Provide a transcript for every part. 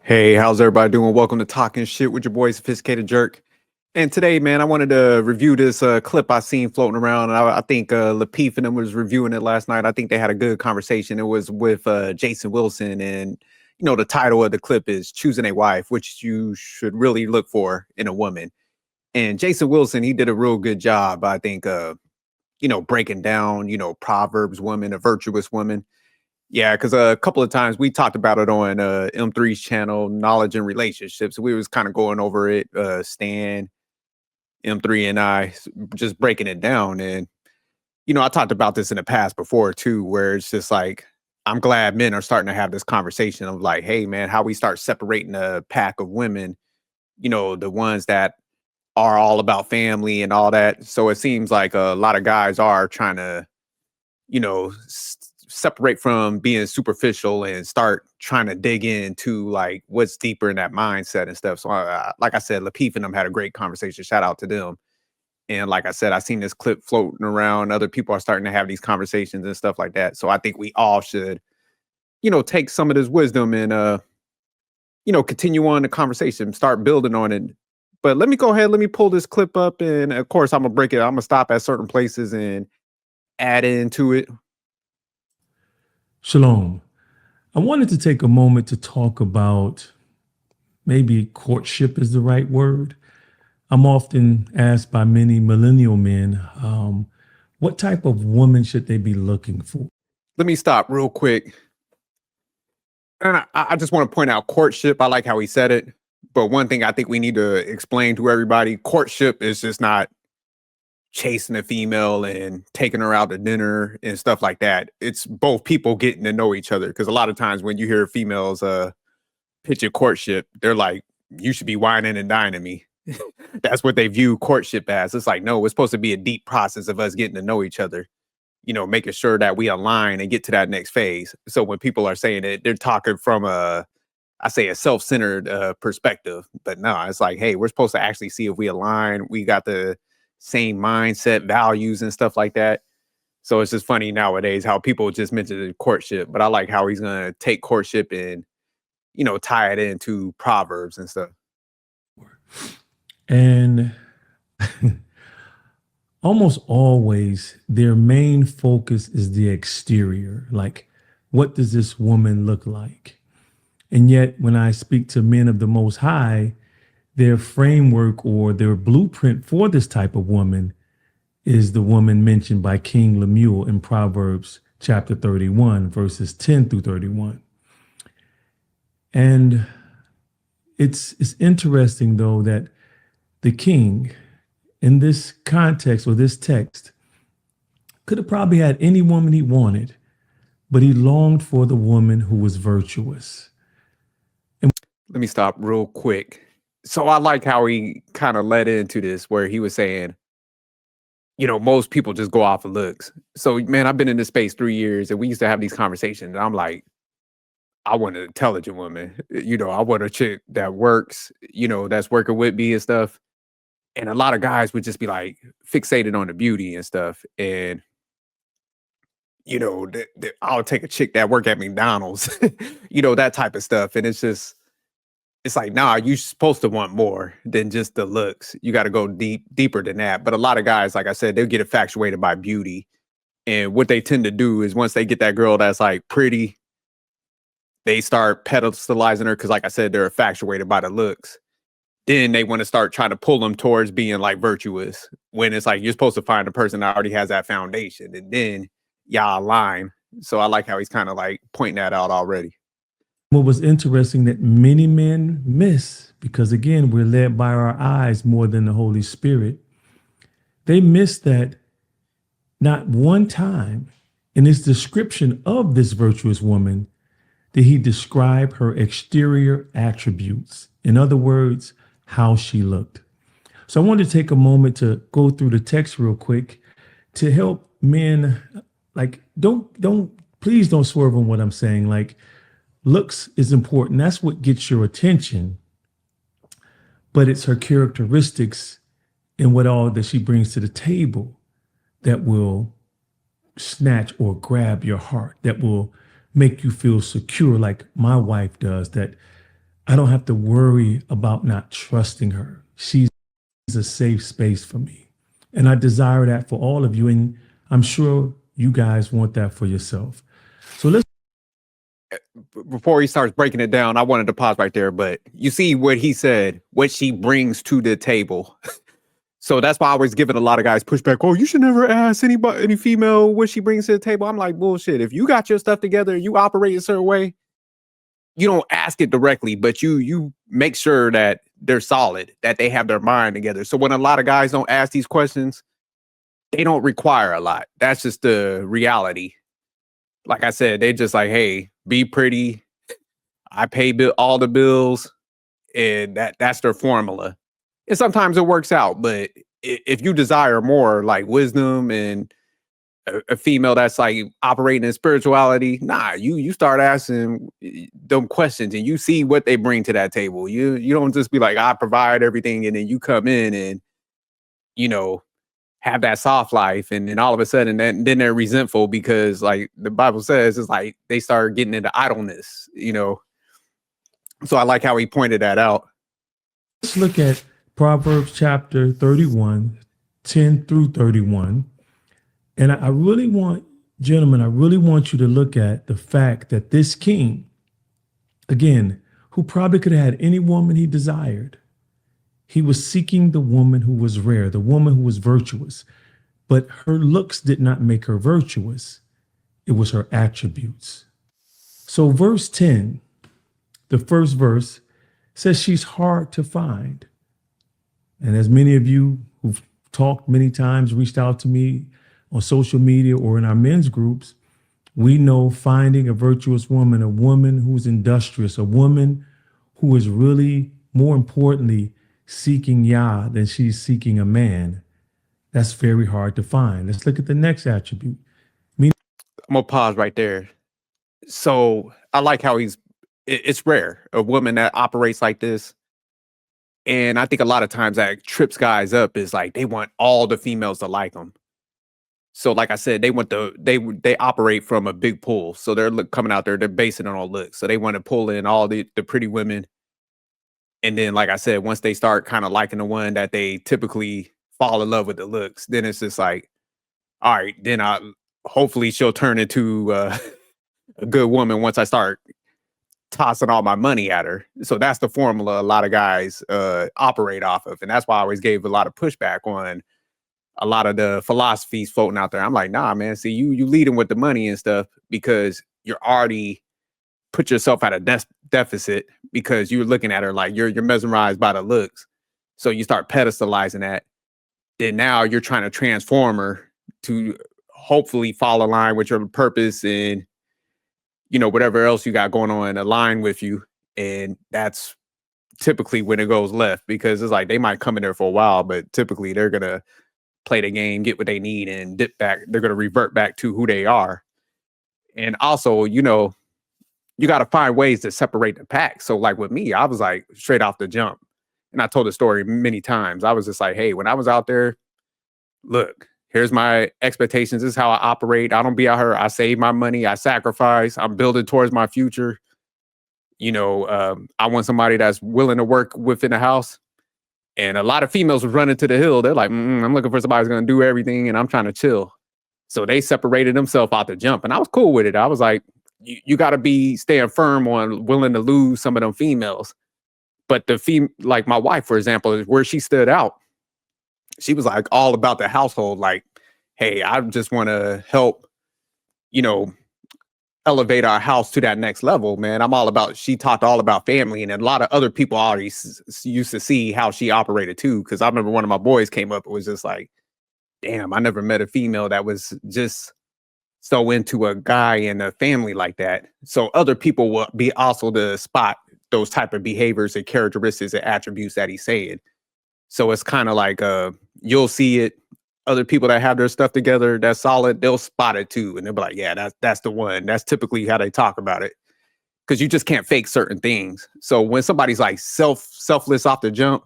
Hey, how's everybody doing? Welcome to Talking Shit with your boy Sophisticated Jerk. And today, man, I wanted to review this clip I seen floating around. And I think Lapeef and them was reviewing it last night. I think they had a good conversation. It was with Jason Wilson, and the title of the clip is "Choosing a Wife," which you should really look for in a woman. And Jason Wilson, he did a real good job, I think. Breaking down, Proverbs woman, a virtuous woman. Yeah, because a couple of times we talked about it on M3's channel, Knowledge and Relationships. We was kind of going over it, Stan, M3, and just breaking it down. And I talked about this in the past before too, where it's just like I'm glad men are starting to have this conversation of like, hey, man, how we start separating a pack of women. The ones that are all about family and all that. So it seems like a lot of guys are trying to separate from being superficial and start trying to dig into like what's deeper in that mindset and stuff. So, like I said, Lapeef and them had a great conversation. Shout out to them. And like I said, I seen this clip floating around. Other people are starting to have these conversations and stuff like that. So I think we all should, take some of this wisdom and, continue on the conversation, start building on it. But let me go ahead, let me pull this clip up. And of course, I'm going to break it. I'm going to stop at certain places and add into it. Shalom. I wanted to take a moment to talk about maybe courtship is the right word. I'm often asked by many millennial men, what type of woman should they be looking for? Let me stop real quick. And I just want to point out courtship. I like how he said it. But one thing I think we need to explain to everybody, courtship is just not chasing a female and taking her out to dinner and stuff like that. It's both people getting to know each other. Because a lot of times when you hear females pitch a courtship, they're like, you should be whining and dining me. That's what they view courtship as. It's like, no, it's supposed to be a deep process of us getting to know each other, making sure that we align and get to that next phase. So when people are saying it, they're talking from I say a self-centered perspective, but no, it's like, hey, we're supposed to actually see if we align. We got the same mindset, values, and stuff like that. So it's just funny nowadays how people just mention the courtship, but I like how he's gonna take courtship and tie it into Proverbs and stuff. And almost always their main focus is the exterior. Like, what does this woman look like? And yet, when I speak to men of the Most High, their framework or their blueprint for this type of woman is the woman mentioned by King Lemuel in Proverbs chapter 31, verses 10 through 31. And it's interesting, though, that the king in this context or this text could have probably had any woman he wanted, but he longed for the woman who was virtuous. Let me stop real quick. So I like how he kind of led into this where he was saying, most people just go off of looks. So man, I've been in this space 3 years and we used to have these conversations. And I'm like, I want an intelligent woman. I want a chick that works, that's working with me and stuff. And a lot of guys would just be like fixated on the beauty and stuff. And I'll take a chick that work at McDonald's, that type of stuff. And it's like, nah, you're supposed to want more than just the looks. You got to go deeper than that. But a lot of guys, like I said, they'll get infatuated by beauty. And what they tend to do is once they get that girl that's like pretty, they start pedestalizing her because, like I said, they're infatuated by the looks. Then they want to start trying to pull them towards being like virtuous when it's like you're supposed to find a person that already has that foundation and then y'all align. So I like how he's kind of like pointing that out already. What was interesting that many men miss, because again, we're led by our eyes more than the Holy Spirit. They miss that not one time in his description of this virtuous woman did he describe her exterior attributes. In other words, how she looked. So I wanted to take a moment to go through the text real quick to help men, like, please don't swerve on what I'm saying. Like, looks is important. That's what gets your attention. But it's her characteristics and what all that she brings to the table that will snatch or grab your heart, that will make you feel secure like my wife does, that I don't have to worry about not trusting her. She's a safe space for me. And I desire that for all of you. And I'm sure you guys want that for yourself. So let's Before he starts breaking it down, I wanted to pause right there, but you see what he said, what she brings to the table. So that's why I was giving a lot of guys pushback. Oh, you should never ask anybody, any female, what she brings to the table. I'm like, bullshit. If you got your stuff together, you operate a certain way, you don't ask it directly, but you make sure that they're solid, that they have their mind together. So when a lot of guys don't ask these questions, they don't require a lot. That's just the reality. Like I said, they just like, hey, be pretty. I pay all the bills, and that's their formula. And sometimes it works out, but if you desire more like wisdom and a female that's like operating in spirituality, nah, you start asking them questions and you see what they bring to that table. You don't just be like, I provide everything, and then you come in and you know have that soft life, and then all of a sudden then they're resentful because like the Bible says, it's like they start getting into idleness. So I like how he pointed that out. look at Proverbs chapter 31, 10 through 31. And I really want, gentlemen, I really want you to look at the fact that this king, again, who probably could have had any woman he desired, he was seeking the woman who was rare, the woman who was virtuous. But her looks did not make her virtuous. It was her attributes. So verse 10, the first verse, says she's hard to find. And as many of you who've talked many times, reached out to me on social media or in our men's groups, we know finding a virtuous woman, a woman who's industrious, a woman who is really, more importantly, seeking Yah than she's seeking a man, that's very hard to find. Let's look at the next attribute. I'm gonna pause right there. So I like how it's rare, a woman that operates like this. And I think a lot of times that trips guys up is like they want all the females to like them. So like I said, they operate from a big pool. So they're coming out there, they're basing it on looks. So they want to pull in all the pretty women. And then, like I said, once they start kind of liking the one that they typically fall in love with the looks, then it's just like, all right, then I hopefully she'll turn into a good woman once I start tossing all my money at her. So that's the formula a lot of guys operate off of. And that's why I always gave a lot of pushback on a lot of the philosophies floating out there. I'm like, nah, man, see, you leading with the money and stuff because you're already put yourself at a deficit because you're looking at her like you're mesmerized by the looks. So you start pedestalizing that. Then now you're trying to transform her to hopefully fall in line with your purpose and whatever else you got going on align with you. And that's typically when it goes left because it's like they might come in there for a while, but typically they're gonna play the game, get what they need, and dip back. They're gonna revert back to who they are. And also, you got to find ways to separate the pack. So like with me, I was like straight off the jump. And I told the story many times. I was just like, hey, when I was out there, look, here's my expectations. This is how I operate. I don't be out here. I save my money. I sacrifice. I'm building towards my future. I want somebody that's willing to work within the house. And a lot of females were running to the hill. They're like, I'm looking for somebody who's going to do everything. And I'm trying to chill. So they separated themselves out the jump. And I was cool with it. I was like, you got to be staying firm on willing to lose some of them females. But like my wife, for example, is where she stood out. She was like all about the household. Like, hey, I just want to help, elevate our house to that next level, man. She talked all about family, and a lot of other people already used to see how she operated too. Cause I remember one of my boys came up, it was just like, damn, I never met a female that was just so into a guy and a family like that. So other people will be also to spot those type of behaviors and characteristics and attributes that he's saying. So it's kind of like you'll see it. Other people that have their stuff together that's solid, they'll spot it too. And they'll be like, yeah, that's the one. That's typically how they talk about it. Because you just can't fake certain things. So when somebody's like selfless off the jump,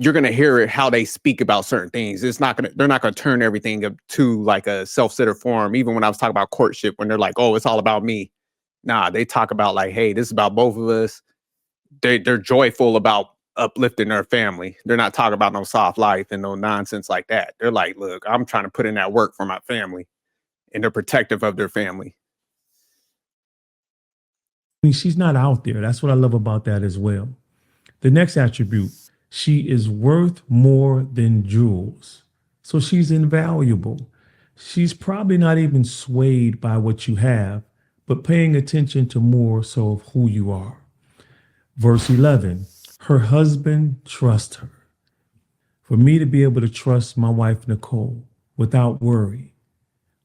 you're gonna hear it how they speak about certain things. They're not gonna turn everything up to like a self-centered form. Even when I was talking about courtship, when they're like, oh, it's all about me. Nah, they talk about like, hey, this is about both of us. they're joyful about uplifting their family. They're not talking about no soft life and no nonsense like that. They're like, look, I'm trying to put in that work for my family, and they're protective of their family. I mean, she's not out there. That's what I love about that as well. The next attribute, she is worth more than jewels. So she's invaluable. She's probably not even swayed by what you have, but paying attention to more so of who you are. Verse 11, her husband trusts her. For me to be able to trust my wife, Nicole, without worry,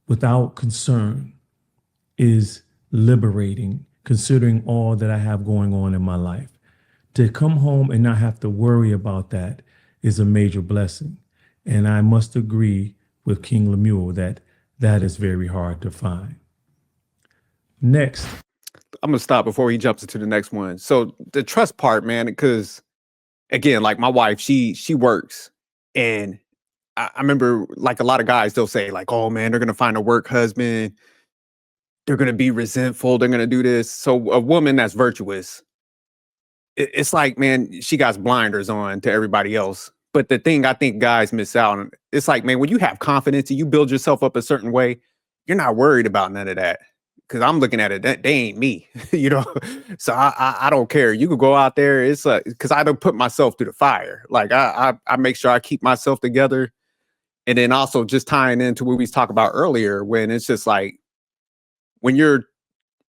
without concern, is liberating, considering all that I have going on in my life. To come home and not have to worry about that is a major blessing. And I must agree with King Lemuel that that is very hard to find. Next, I'm gonna stop before he jumps into the next one. So the trust part, man, because again, like my wife, she works, and I remember like a lot of guys, they'll say like, "Oh man, they're gonna find a work husband. They're gonna be resentful. They're gonna do this." So a woman that's virtuous, it's like, man, she got blinders on to everybody else. But the thing I think guys miss out on, it's like, man, when you have confidence and you build yourself up a certain way, you're not worried about none of that. Cause I'm looking at it, that they ain't me, you know. So I don't care. You could go out there. It's because I don't put myself through the fire. Like I make sure I keep myself together. And then also just tying into what we talked about earlier, when it's just like when you're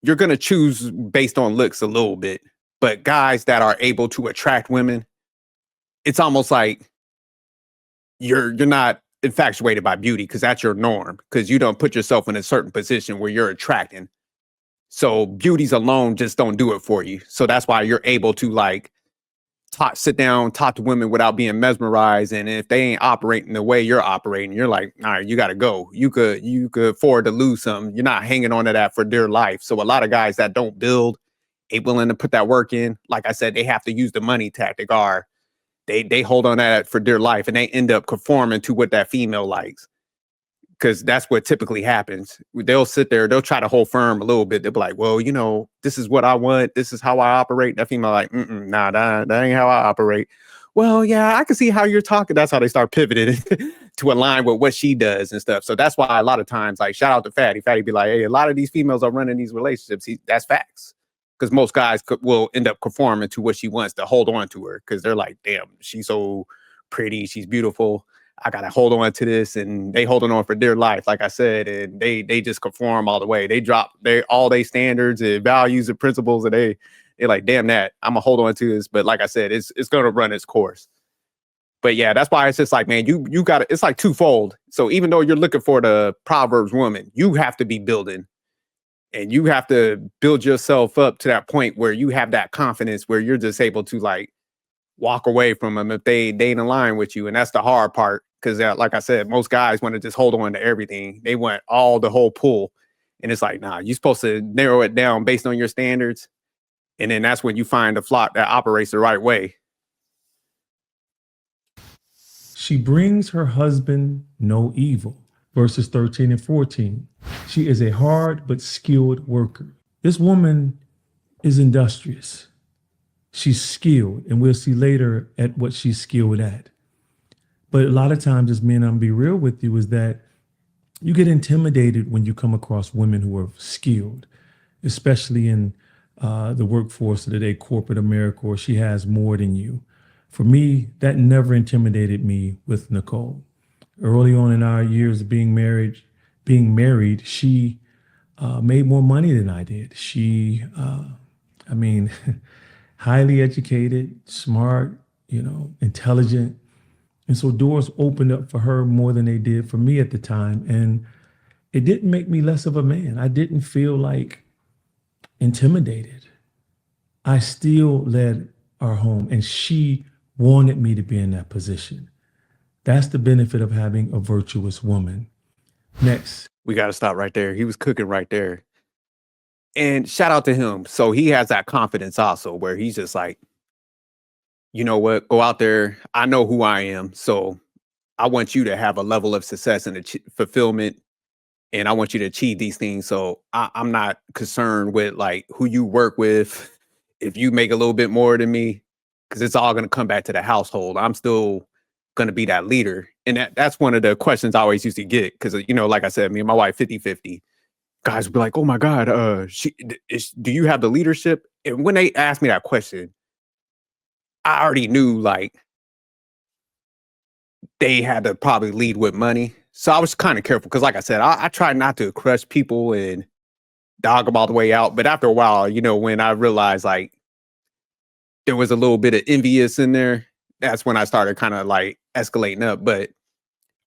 gonna choose based on looks a little bit, but guys that are able to attract women, it's almost like you're not infatuated by beauty because that's your norm because you don't put yourself in a certain position where you're attracting. So beauties alone just don't do it for you. So that's why you're able to like sit down, talk to women without being mesmerized. And if they ain't operating the way you're operating, you're like, all right, you got to go. You could afford to lose some. You're not hanging on to that for dear life. So a lot of guys that don't build, ain't willing to put that work in. Like I said, they have to use the money tactic, or they hold on to that for dear life, and they end up conforming to what that female likes. Because that's what typically happens. They'll sit there, they'll try to hold firm a little bit. They'll be like, well, this is what I want. This is how I operate. That female like, nah, that ain't how I operate. Well, yeah, I can see how you're talking. That's how they start pivoting to align with what she does and stuff. So that's why a lot of times, like, shout out to Fatty. Fatty be like, hey, a lot of these females are running these relationships. That's facts. Because most guys will end up conforming to what she wants to hold on to her. Because they're like, damn, she's so pretty. She's beautiful. I gotta hold on to this, and they holding on for dear life, like I said, and they just conform all the way. They drop all they standards and values and principles, and they're like, damn that, I'm gonna hold on to this. But like I said, it's gonna run its course. But yeah, that's why it's just like, man, you gotta, it's like twofold. So even though you're looking for the Proverbs woman, you have to be building, and you have to build yourself up to that point where you have that confidence where you're just able to like walk away from them if they ain't align with you. And that's the hard part. Cause like I said, most guys want to just hold on to everything. They want all the whole pool. And it's like, nah, you're supposed to narrow it down based on your standards. And then that's when you find the flock that operates the right way. she brings her husband no evil. Verses 13 and 14. She is a hard but skilled worker. This woman is industrious. She's skilled, and we'll see later at what she's skilled at. But a lot of times, as men, I'm gonna be real with you, is that you get intimidated when you come across women who are skilled, especially in the workforce of today, corporate America, or she has more than you. For me, that never intimidated me with Nicole. Early on in our years of being married, she made more money than I did. She, I mean, highly educated, smart, intelligent. And so doors opened up for her more than they did for me at the time. And it didn't make me less of a man. I didn't feel like intimidated. I still led our home, and she wanted me to be in that position. That's the benefit of having a virtuous woman. Next, We got to stop right there. He was cooking right there. And shout out to him. So he has that confidence also where he's just like, you know what, go out there. I know who I am. So I want you to have a level of success and fulfillment, and I want you to achieve these things. So I'm not concerned with like who you work with. if you make a little bit more than me, because it's all going to come back to the household. I'm still going to be that leader. And that's one of the questions I always used to get. Because, like I said, me and my wife, 50-50. Guys would be like, oh my God, do you have the leadership? And when they asked me that question, I already knew like they had to probably lead with money. So I was kind of careful because, like I said, I try not to crush people and dog them all the way out. But after a while, when I realized like there was a little bit of envious in there, that's when I started kind of like escalating up. But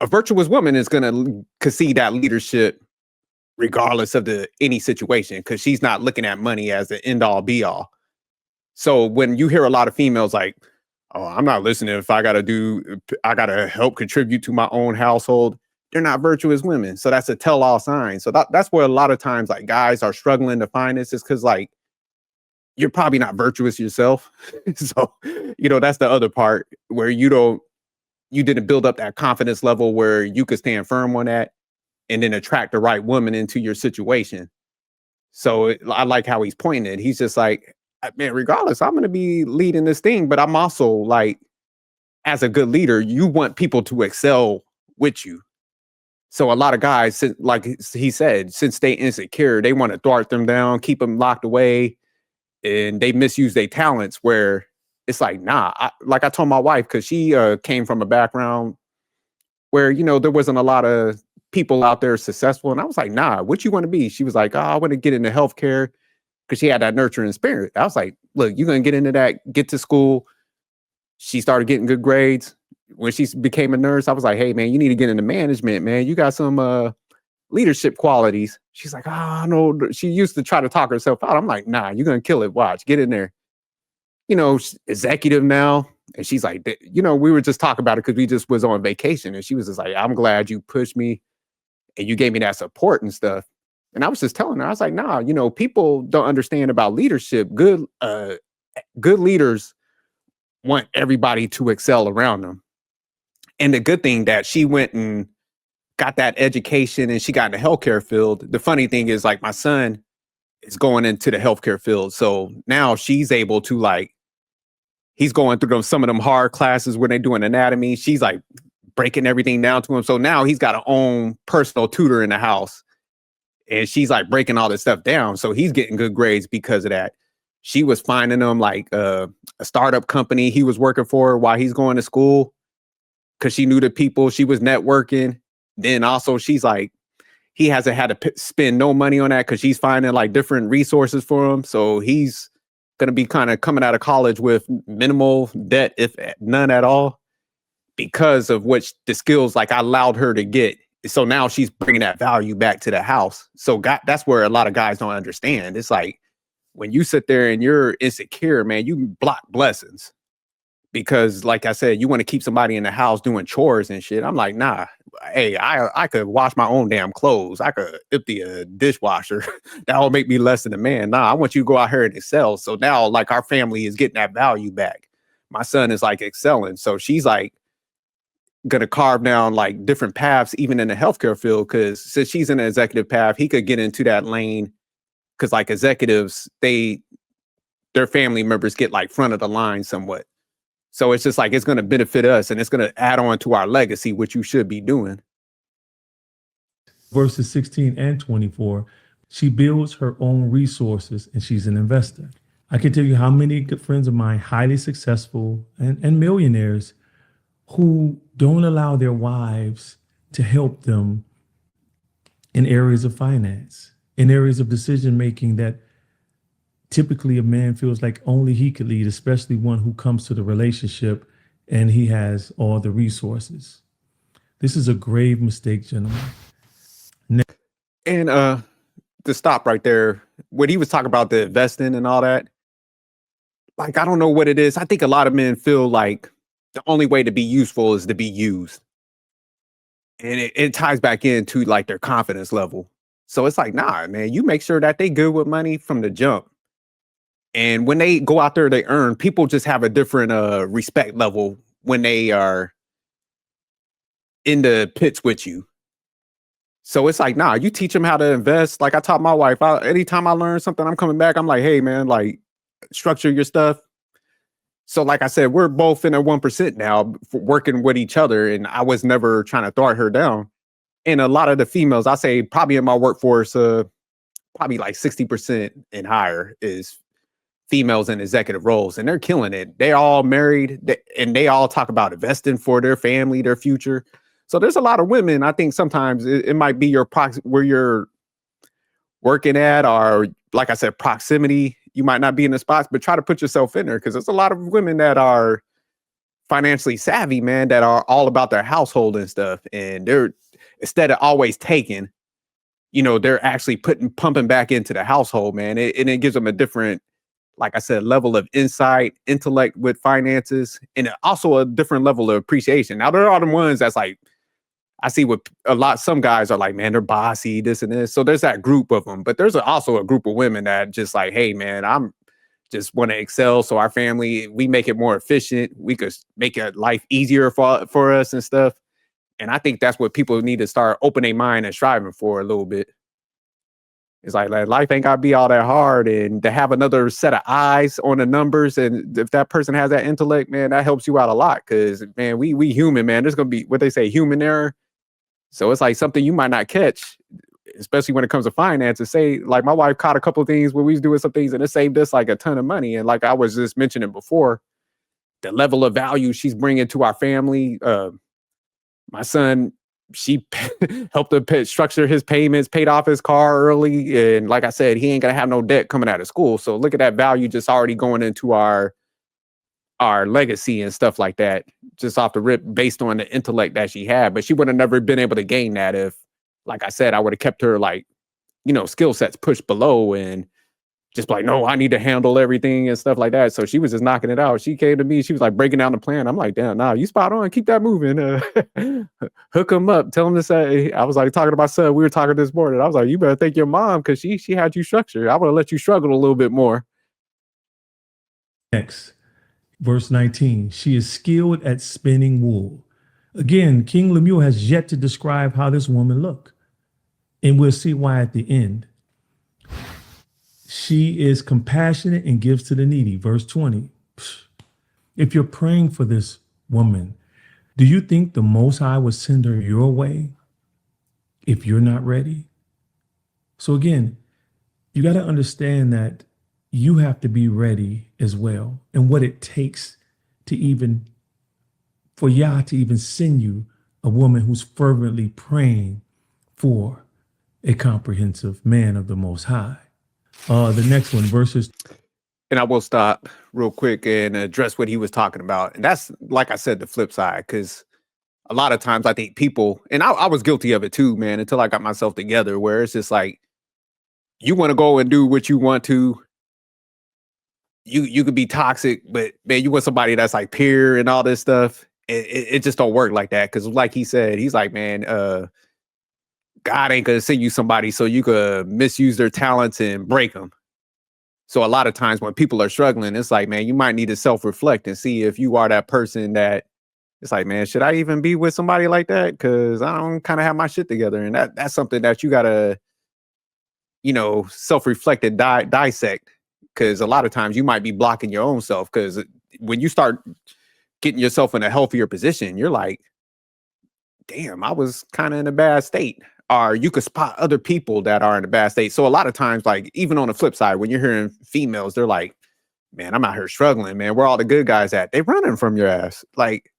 a virtuous woman is going to concede that leadership regardless of any situation because she's not looking at money as the end all be all. So when you hear a lot of females like, oh, I'm not listening if I got to help contribute to my own household, they're not virtuous women. So that's a tell all sign. So that's where a lot of times like guys are struggling to find this is because like you're probably not virtuous yourself. So, that's the other part where you didn't build up that confidence level where you could stand firm on that and then attract the right woman into your situation. So I like how he's pointing it. He's just like, man, regardless, I'm going to be leading this thing, but I'm also like, as a good leader, you want people to excel with you. So a lot of guys, like he said, since they insecure, they want to thwart them down, keep them locked away, and they misuse their talents where it's like, nah, like I told my wife, because she came from a background where, there wasn't a lot of people out there successful. And I was like, nah, what you want to be? She was like, oh, I want to get into healthcare because she had that nurturing spirit. I was like, look, you're going to get into that, get to school. She started getting good grades. When she became a nurse, I was like, hey, man, you need to get into management, man. You got some leadership qualities. She's like, oh, no. She used to try to talk herself out. I'm like, nah, you're going to kill it. Watch, get in there. Executive now. And she's like, we were just talking about it because we just was on vacation. And she was just like, I'm glad you pushed me and you gave me that support and stuff. And I was just telling her, I was like, nah, people don't understand about leadership. Good leaders want everybody to excel around them. And the good thing that she went and got that education and she got in the healthcare field. The funny thing is like my son is going into the healthcare field. So now she's able to like, he's going through some of them hard classes where they're doing anatomy. She's like breaking everything down to him. So now he's got an own personal tutor in the house. And she's like breaking all this stuff down. So he's getting good grades because of that. She was finding him like a startup company he was working for while he's going to school because she knew the people. She was networking. Then also she's like, he hasn't had to spend no money on that because she's finding like different resources for him. So he's going to be kind of coming out of college with minimal debt, if none at all, because of which the skills like I allowed her to get. So now she's bringing that value back to the house. So that's where a lot of guys don't understand. It's like when you sit there and you're insecure, man, you block blessings because like I said, you want to keep somebody in the house doing chores and shit. I'm like, nah, hey, I could wash my own damn clothes. I could empty a dishwasher. That will make me less than a man. Nah, I want you to go out here and excel. So now like our family is getting that value back. My son is like excelling. So she's like, going to carve down like different paths, even in the healthcare field. Cause since she's in an executive path, he could get into that lane. Cause like executives, their family members get like front of the line somewhat. So it's just like, it's going to benefit us and it's going to add on to our legacy, which you should be doing. Verses 16 and 24, she builds her own resources and she's an investor. I can tell you how many good friends of mine, highly successful and millionaires, who don't allow their wives to help them in areas of finance, in areas of decision making that typically a man feels like only he could lead, especially one who comes to the relationship and he has all the resources. This is a grave mistake, gentlemen. And to stop right there, when he was talking about the investing and all that, like I don't know what it is. I think a lot of men feel like the only way to be useful is to be used. And it ties back into like their confidence level. So it's like, nah, man, you make sure that they good with money from the jump. And when they go out there, they earn, people just have a different respect level when they are in the pits with you. So it's like, nah, you teach them how to invest. Like I taught my wife, anytime I learn something, I'm coming back. I'm like, hey, man, like structure your stuff. So, like I said, we're both in a 1% now, working with each other, and I was never trying to throw her down. And a lot of the females, I say, probably in my workforce, probably like 60% and higher is females in executive roles, and they're killing it. They all married, and they all talk about investing for their family, their future. So there's a lot of women. I think sometimes it might be your where you're working at, or like I said, proximity. You might not be in the spots, but try to put yourself in there, because there's a lot of women that are financially savvy, man, that are all about their household and stuff. And they're, instead of always taking, they're actually pumping back into the household, man. And it gives them a different, like I said, level of insight, intellect with finances, and also a different level of appreciation. Now, there are the ones that's like, I see what some guys are like, man, they're bossy, this and this. So there's that group of them, but there's also a group of women that just like, hey, man, I'm just want to excel. So our family, we make it more efficient. We could make life easier for us and stuff. And I think that's what people need to start opening their mind and striving for a little bit. It's like life ain't gotta be all that hard, and to have another set of eyes on the numbers, and if that person has that intellect, man, that helps you out a lot. Because man, we human, man. There's gonna be what they say, human error. So it's like something you might not catch, especially when it comes to finances. Say, like my wife caught a couple of things where we was doing some things, and it saved us like a ton of money. And like I was just mentioning before, the level of value she's bringing to our family. My son, she helped him structure his payments, paid off his car early. And like I said, he ain't gonna have no debt coming out of school. So look at that value just already going into our legacy and stuff like that, just off the rip, based on the intellect that she had. But she would have never been able to gain that if, like I said, I would have kept her like, skill sets pushed below, and just like, no, I need to handle everything and stuff like that. So she was just knocking it out. She came to me, she was like breaking down the plan. I'm like, damn, nah, you spot on. Keep that moving. Hook him up. Tell him to say, I was like talking to my son. We were talking this morning. I was like, you better thank your mom, because she had you structured. I would have let you struggle a little bit more. Next, verse 19, she is skilled at spinning wool. Again, King Lemuel has yet to describe how this woman looked. And we'll see why at the end. She is compassionate and gives to the needy. Verse 20. If you're praying for this woman, do you think the Most High would send her your way if you're not ready? So again, you got to understand that you have to be ready as well, and what it takes to even, for Yah to even send you a woman who's fervently praying for a comprehensive man of the Most High. The next one, verses. And I will stop real quick and address what he was talking about. And that's, like I said, the flip side, because a lot of times I think people, and I was guilty of it too, man, until I got myself together, where it's just like, you want to go and do what you want to. You could be toxic, but man, you want somebody that's like peer and all this stuff. It just don't work like that. Because like he said, he's like, man, God ain't gonna send you somebody so you could misuse their talents and break them. So a lot of times when people are struggling, it's like, man, you might need to self-reflect and see if you are that person that it's like, man, should I even be with somebody like that? Because I don't kind of have my shit together. And that's something that you gotta, self-reflect and dissect. Because a lot of times you might be blocking your own self. Because when you start getting yourself in a healthier position, you're like, damn, I was kind of in a bad state. Or you could spot other people that are in a bad state. So a lot of times, like even on the flip side, when you're hearing females, they're like, man, I'm out here struggling, man. Where all the good guys at? They running from your ass. Like,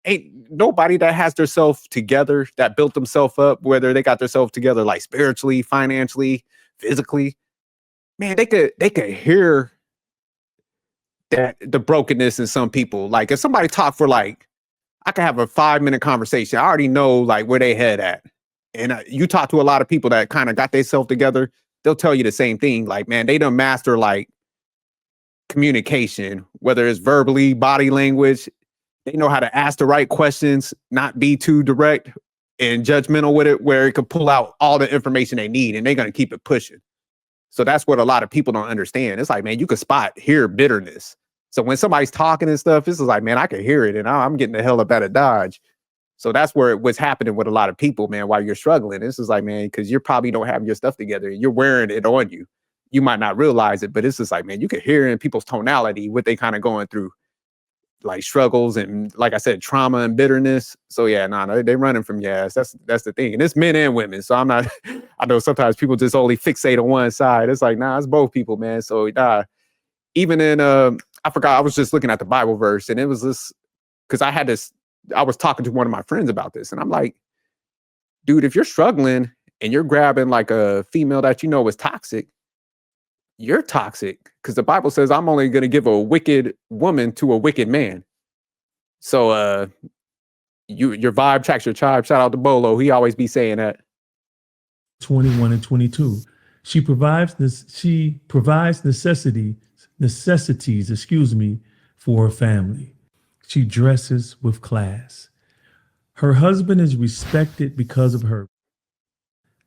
ain't nobody that has themselves together, that built themselves up, whether they got themselves together like spiritually, financially, physically, man, they could hear that the brokenness in some people. Like if somebody talk for like, I can have a 5-minute conversation. I already know like where they head at. And you talk to a lot of people that kind of got themselves together, they'll tell you the same thing. Like, man, they don't master like communication, whether it's verbally, body language. They know how to ask the right questions, not be too direct and judgmental with it, where it could pull out all the information they need, and they're going to keep it pushing. So that's what a lot of people don't understand. It's like, man, you could hear bitterness. So when somebody's talking and stuff, this is like, man, I can hear it, and I'm getting the hell up out of Dodge. So that's where what's happening with a lot of people, man, while you're struggling. This is like, man, because you probably don't have your stuff together. You're wearing it on you. you might not realize it, but it's just like, man, you could hear in people's tonality what they kind of going through, like struggles and, like I said, trauma and bitterness. So yeah, they running from your ass. That's the thing, and it's men and women. So I'm not. I know sometimes people just only fixate on one side. It's like, nah, it's both people, man. So even in I forgot. I was just looking at the Bible verse, and it was this because I had this. I was talking to one of my friends about this, and I'm like, dude, if you're struggling and you're grabbing like a female that you know is toxic, you're toxic because the Bible says I'm only going to give a wicked woman to a wicked man. So your vibe tracks your tribe. Shout out to Bolo. He always be saying that. 21 and 22. She provides necessities, for her family. She dresses with class. Her husband is respected because of her.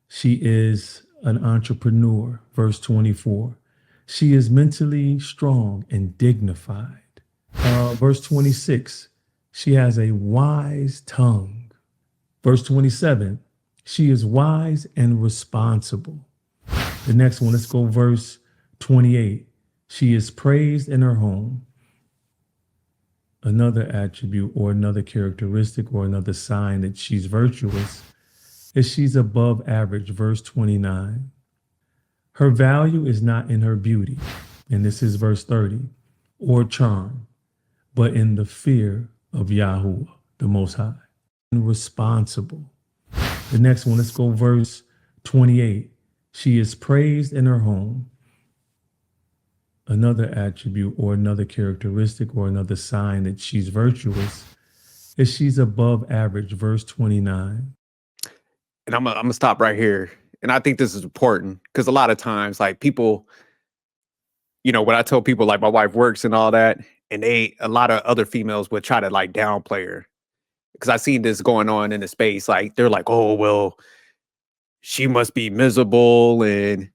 She is an entrepreneur. Verse 24. She is mentally strong and dignified. Verse 26. She has a wise tongue. Verse 27. She is wise and responsible. The next one, let's go verse 28. She is praised in her home. Another attribute or another characteristic or another sign that she's virtuous is she's above average. Verse 29. Her value is not in her beauty, and this is verse 30, or charm, but in the fear of Yahuwah, the Most High. And responsible. The next one, let's go verse 28. She is praised in her home. Another attribute or another characteristic or another sign that she's virtuous is she's above average. Verse 29. And I'm gonna stop right here. And I think this is important because a lot of times, like people, when I tell people like my wife works and all that, and a lot of other females would try to like downplay her because I see this going on in the space. Like they're like, oh, well, she must be miserable. And,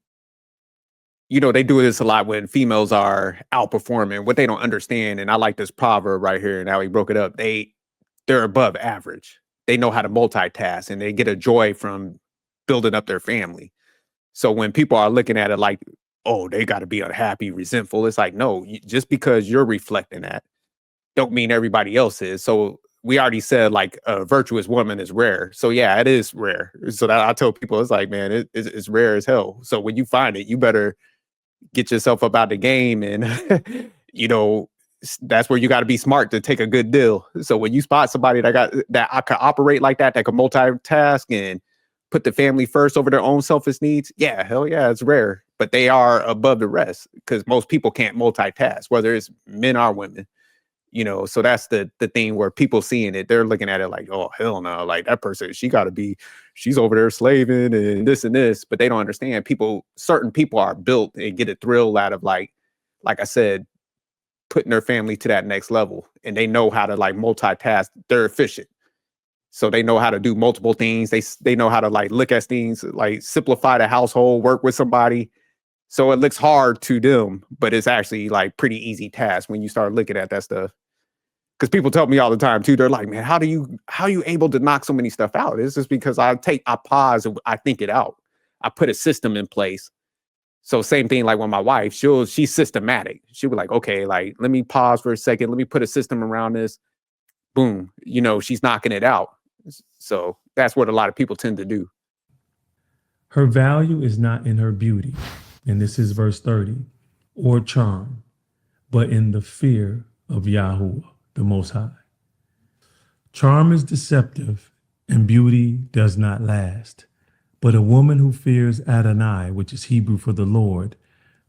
they do this a lot when females are outperforming what they don't understand. And I like this proverb right here and how he broke it up. They're above average. They know how to multitask and they get a joy from building up their family. So when people are looking at it like, oh, they got to be unhappy, resentful, it's like, no, just because you're reflecting that don't mean everybody else is. So we already said like a virtuous woman is rare. So yeah, it is rare. So that I tell people, it's like, man, it's rare as hell. So when you find it, you better get yourself up out the game. And, that's where you got to be smart to take a good deal. So when you spot somebody that I can operate like that can multitask and put the family first over their own selfish needs, yeah, hell yeah, it's rare. But they are above the rest because most people can't multitask, whether it's men or women. So that's the thing where people seeing it, they're looking at it like, oh, hell no, like that person, she's over there slaving and this, but they don't understand certain people are built and get a thrill out of like I said, putting their family to that next level, and they know how to like multitask. They're efficient. So they know how to do multiple things. They know how to like look at things, like simplify the household, work with somebody. So it looks hard to them, but it's actually like pretty easy task when you start looking at that stuff. Because people tell me all the time too, they're like, man, how are you able to knock so many stuff out? It's just because I pause and I think it out. I put a system in place. So same thing like with my wife, she's systematic. She'll be like, okay, like let me pause for a second. Let me put a system around this. Boom, she's knocking it out. So that's what a lot of people tend to do. Her value is not in her beauty, and this is verse 30, or charm, but in the fear of Yahuwah, the Most High. Charm is deceptive, and beauty does not last. But a woman who fears Adonai, which is Hebrew for the Lord,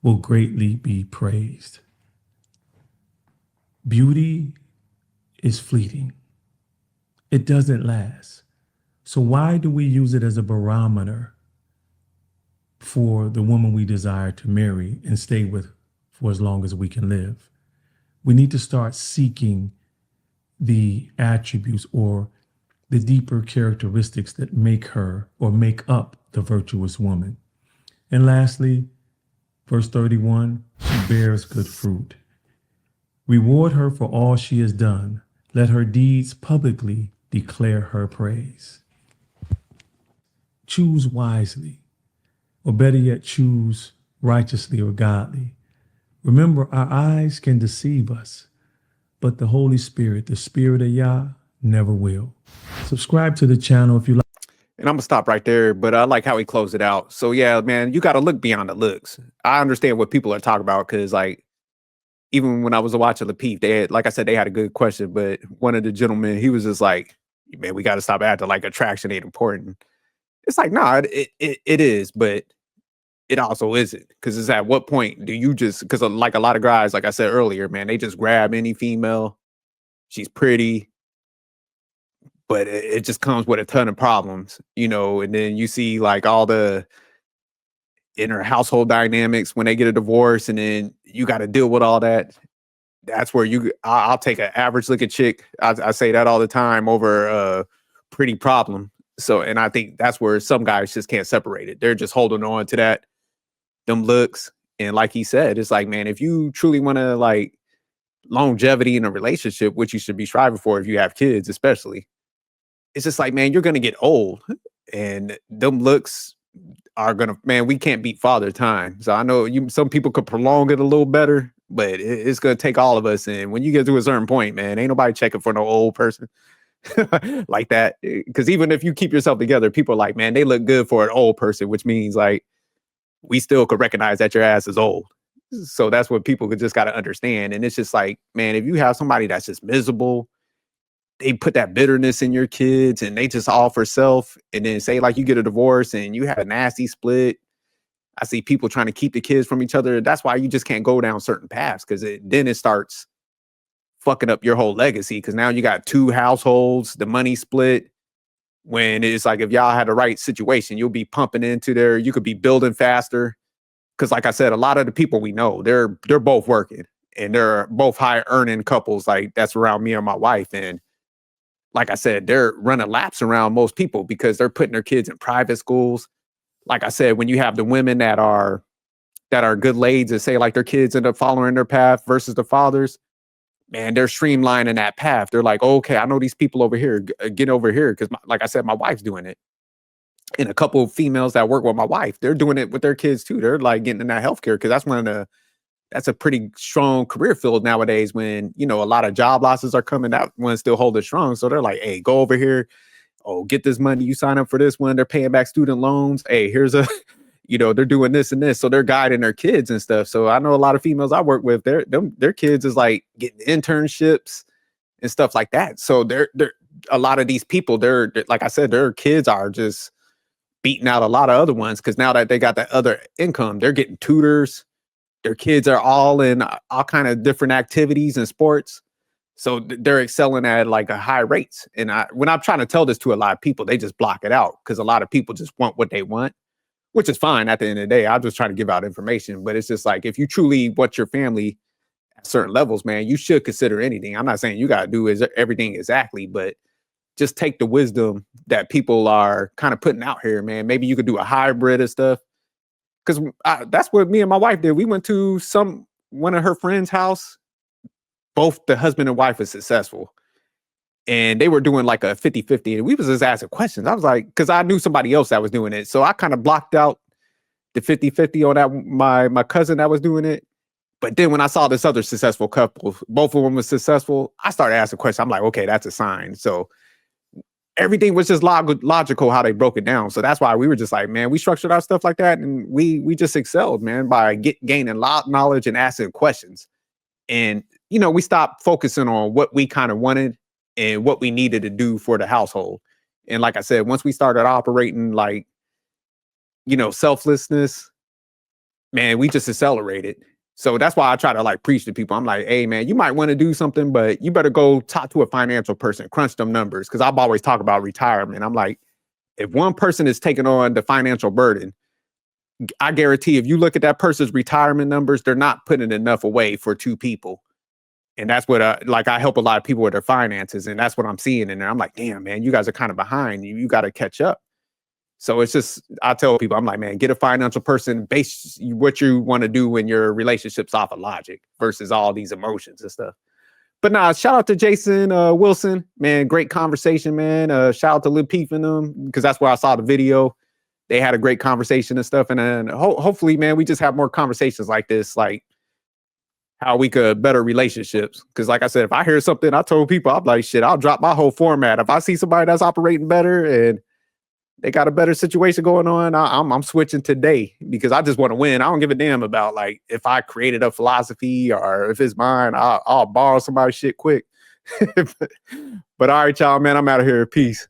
will greatly be praised. Beauty is fleeting. It doesn't last. So why do we use it as a barometer for the woman we desire to marry and stay with for as long as we can live? We need to start seeking the attributes or the deeper characteristics that make her or make up the virtuous woman. And lastly, verse 31, she bears good fruit. Reward her for all she has done. Let her deeds publicly declare her praise. Choose wisely, or better yet, choose righteously or godly. Remember, our eyes can deceive us, but the Holy Spirit, the Spirit of Yah, never will. Subscribe to the channel if you like. And I'm gonna stop right there, but I like how he closed it out. So yeah, man, you got to look beyond the looks. I understand what people are talking about because, like, even when I was watching Lapeef, they had, like I said, they had a good question, but one of the gentlemen, he was just like, "Man, we got to stop acting like attraction ain't important." It's like, nah, it is, but it also isn't, because it's at what point do you just, because like a lot of guys, like I said earlier, man, they just grab any female. She's pretty, but it just comes with a ton of problems, and then you see like all the inner household dynamics when they get a divorce, and then you got to deal with all that. That's where I'll take an average looking chick. I say that all the time over a pretty problem. So, and I think that's where some guys just can't separate it. They're just holding on to them looks. And like he said, it's like, man, if you truly want to like longevity in a relationship, which you should be striving for if you have kids, especially, it's just like, man, you're gonna get old, and them looks are gonna, man, we can't beat father time. So I know some people could prolong it a little better, but it's gonna take all of us. And when you get to a certain point, man, ain't nobody checking for no old person like that. Because even if you keep yourself together, people are like, man, they look good for an old person, which means like we still could recognize that your ass is old. So that's what people could just got to understand. And it's just like, man, if you have somebody that's just miserable, they put that bitterness in your kids and they just all for self. And then say like you get a divorce and you have a nasty split. I see people trying to keep the kids from each other. That's why you just can't go down certain paths, because then it starts fucking up your whole legacy. Because now you got two households, the money split. When it's like, if y'all had the right situation, you'll be pumping into there. You could be building faster. Because like I said, a lot of the people we know, they're both working and they're both high earning couples. Like that's around me and my wife. And like I said, they're running laps around most people because they're putting their kids in private schools. Like I said, when you have the women that are good ladies and say like their kids end up following their path versus the fathers, man, they're streamlining that path. They're like, oh, okay, I know these people over here, get over here. Because like I said, my wife's doing it. And a couple of females that work with my wife, they're doing it with their kids too. They're like getting in that healthcare, because that's a pretty strong career field nowadays, when, a lot of job losses are coming out, one still holding strong. So they're like, hey, go over here. Oh, get this money. You sign up for this one. They're paying back student loans. Hey, here's they're doing this and this. So they're guiding their kids and stuff. So I know a lot of females I work with, their kids is like getting internships and stuff like that. So they're a lot of these people, they're like I said, their kids are just beating out a lot of other ones, because now that they got that other income, they're getting tutors. Their kids are all in all kind of different activities and sports. So they're excelling at like a high rates. And when I'm trying to tell this to a lot of people, they just block it out, because a lot of people just want what they want, which is fine at the end of the day. I'm just trying to give out information. But it's just like, if you truly want your family at certain levels, man, you should consider anything. I'm not saying you got to do everything exactly, but just take the wisdom that people are kind of putting out here, man. Maybe you could do a hybrid of stuff. Because that's what me and my wife did. We went to one of her friends' house. Both the husband and wife is successful. And they were doing like a 50-50. And we was just asking questions. I was like, because I knew somebody else that was doing it. So I kind of blocked out the 50-50 on that, my cousin that was doing it. But then when I saw this other successful couple, both of them was successful, I started asking questions. I'm like, okay, that's a sign. So everything was just logical how they broke it down. So that's why we were just like, man, we structured our stuff like that. And we just excelled, man, by gaining a lot of knowledge and asking questions. And, we stopped focusing on what we kind of wanted and what we needed to do for the household. And like I said, once we started operating like, selflessness, man, we just accelerated. So that's why I try to like preach to people. I'm like, hey, man, you might want to do something, but you better go talk to a financial person, crunch them numbers. Because I've always talked about retirement. I'm like, if one person is taking on the financial burden, I guarantee if you look at that person's retirement numbers, they're not putting enough away for two people. And that's what I help a lot of people with their finances. And that's what I'm seeing in there. I'm like, damn, man, you guys are kind of behind. You got to catch up. So it's just, I tell people, I'm like, man, get a financial person, base what you want to do in your relationships off of logic versus all these emotions and stuff. But nah, shout out to Jason Wilson, man. Great conversation, man. Shout out to Lil Peep and them, because that's where I saw the video. they had a great conversation and stuff. And then hopefully, man, we just have more conversations like this, like how we could better relationships. Because like I said, if I hear something, I told people, I'm like, shit, I'll drop my whole format. If I see somebody that's operating better and they got a better situation going on, I'm switching today because I just want to win. I don't give a damn about like if I created a philosophy or if it's mine. I'll borrow somebody's shit quick. But all right, y'all, man, I'm out of here. Peace.